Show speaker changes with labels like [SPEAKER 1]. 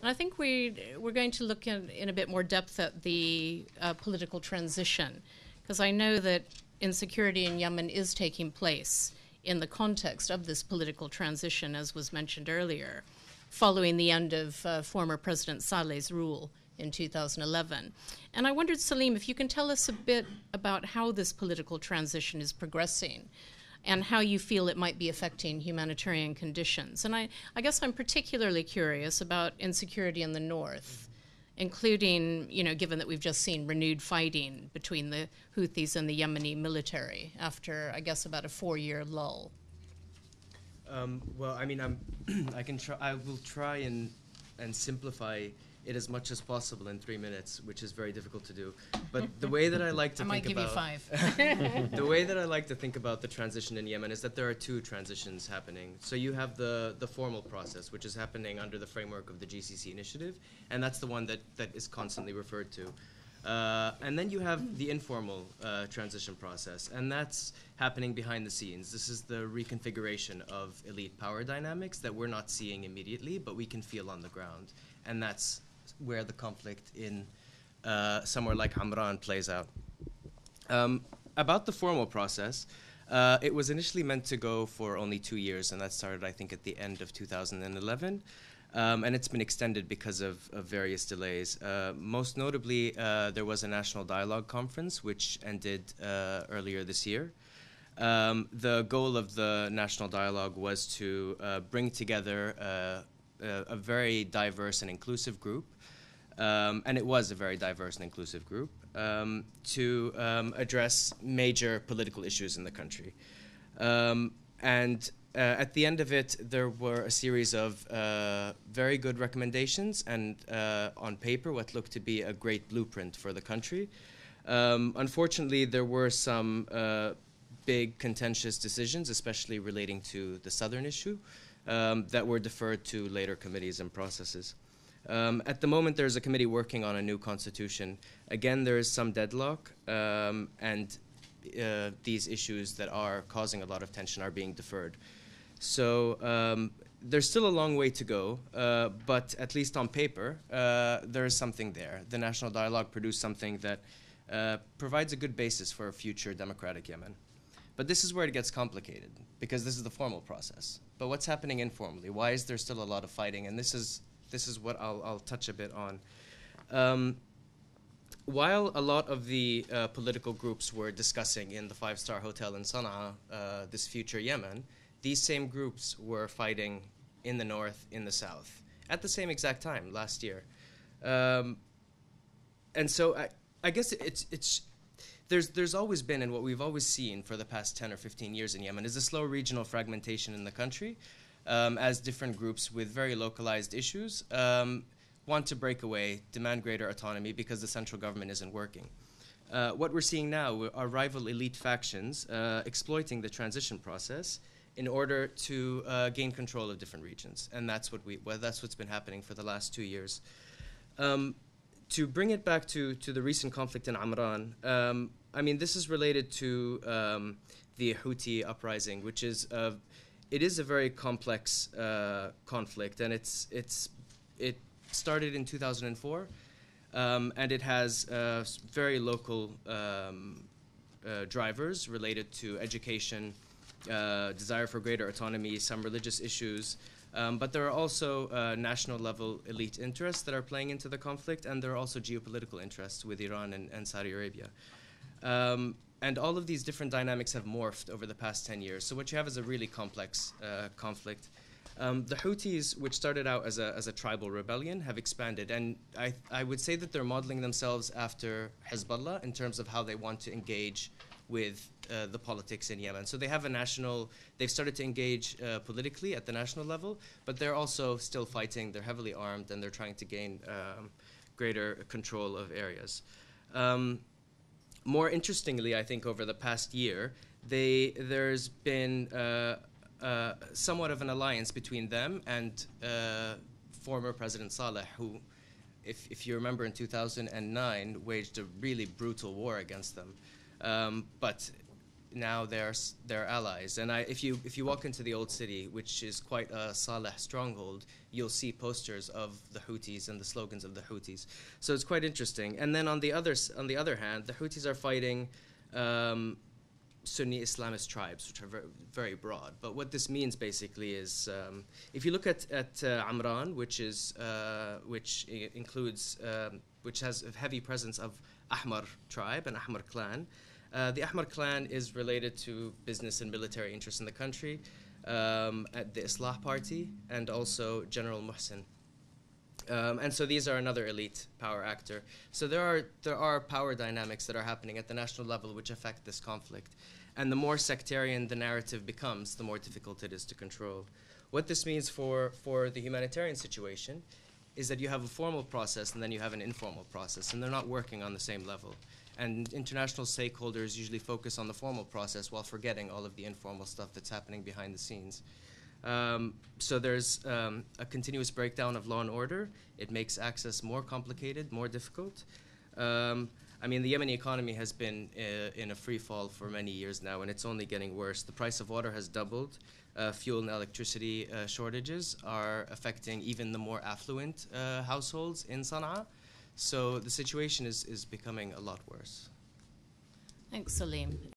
[SPEAKER 1] And I think we're going to look in a bit more depth at the political transition, because I know that insecurity in Yemen is taking place in the context of this political transition, as was mentioned earlier, following the end of former President Saleh's rule in 2011. And I wondered, Saleem, if you can tell us a bit about how this political transition is progressing and how you feel it might be affecting humanitarian conditions. And I guess I'm particularly curious about insecurity in the north, including, given that we've just seen renewed fighting between the Houthis and the Yemeni military after, I guess, about a 4-year lull.
[SPEAKER 2] Well, I mean, I will try and simplify it as much as possible in 3 minutes, which is very difficult to do. But the way that I like to think about...
[SPEAKER 1] I might give you 5.
[SPEAKER 2] The way that I like to think about the transition in Yemen is that there are 2 transitions happening. So you have the formal process, which is happening under the framework of the GCC initiative, and that's the one that is constantly referred to. And then you have the informal transition process, and that's happening behind the scenes. This is the reconfiguration of elite power dynamics that we're not seeing immediately, but we can feel on the ground. And that's where the conflict in somewhere like Amran plays out. About the formal process, it was initially meant to go for only 2 years, and that started, I think, at the end of 2011. And it's been extended because of various delays. Most notably, there was a national dialogue conference, which ended earlier this year. The goal of the national dialogue was to bring together a very diverse and inclusive group, and it was a very diverse and inclusive group, to address major political issues in the country. At the end of it, there were a series of very good recommendations and, on paper, what looked to be a great blueprint for the country. Unfortunately, there were some big contentious decisions, especially relating to the southern issue, that were deferred to later committees and processes. At the moment, there's a committee working on a new constitution. Again, there is some deadlock, and these issues that are causing a lot of tension are being deferred. So there's still a long way to go, but at least on paper, there is something there. The National Dialogue produced something that provides a good basis for a future democratic Yemen. But this is where it gets complicated, because this is the formal process. But what's happening informally? Why is there still a lot of fighting? And this is what I'll touch a bit on. While a lot of the political groups were discussing in the 5-star hotel in Sana'a this future Yemen, these same groups were fighting in the north, in the south, at the same exact time last year. And so I guess there's always been, and what we've always seen for the past 10 or 15 years in Yemen, is a slow regional fragmentation in the country, as different groups with very localized issues want to break away, demand greater autonomy because the central government isn't working. What we're seeing now are rival elite factions exploiting the transition process in order to gain control of different regions, and that's what's been happening for the last 2 years. To bring it back to the recent conflict in Amran, I mean, this is related to the Houthi uprising, which is it is a very complex conflict, and it started in 2004, and it has very local drivers related to education, desire for greater autonomy, some religious issues, but there are also national-level elite interests that are playing into the conflict, and there are also geopolitical interests with Iran and Saudi Arabia. And all of these different dynamics have morphed over the past 10 years. So what you have is a really complex conflict. The Houthis, which started out as a tribal rebellion, have expanded, and I would say that they're modeling themselves after Hezbollah in terms of how they want to engage with the politics in Yemen. So they have they've started to engage politically at the national level, but they're also still fighting, they're heavily armed, and they're trying to gain greater control of areas. More interestingly, I think over the past year, there's been somewhat of an alliance between them and former President Saleh, who, if you remember, in 2009, waged a really brutal war against them. But now they're allies. And if you walk into the old city, which is quite a Saleh stronghold, you'll see posters of the Houthis and the slogans of the Houthis. So it's quite interesting. And then on the other hand, the Houthis are fighting Sunni Islamist tribes, which are very, very broad. But what this means basically is, if you look at Amran, which includes, which has a heavy presence of Ahmar tribe and Ahmar clan. The Ahmar clan is related to business and military interests in the country, at the Islah Party, and also General Muhsin. And so these are another elite power actor. So there are power dynamics that are happening at the national level which affect this conflict. And the more sectarian the narrative becomes, the more difficult it is to control. What this means for the humanitarian situation is that you have a formal process and then you have an informal process, and they're not working on the same level. And international stakeholders usually focus on the formal process while forgetting all of the informal stuff that's happening behind the scenes. So there's a continuous breakdown of law and order. It makes access more complicated, more difficult. I mean, the Yemeni economy has been in a free fall for many years now, and it's only getting worse. The price of water has doubled. Fuel and electricity shortages are affecting even the more affluent households in Sana'a. So the situation is becoming a lot worse.
[SPEAKER 1] Thanks, Saleem.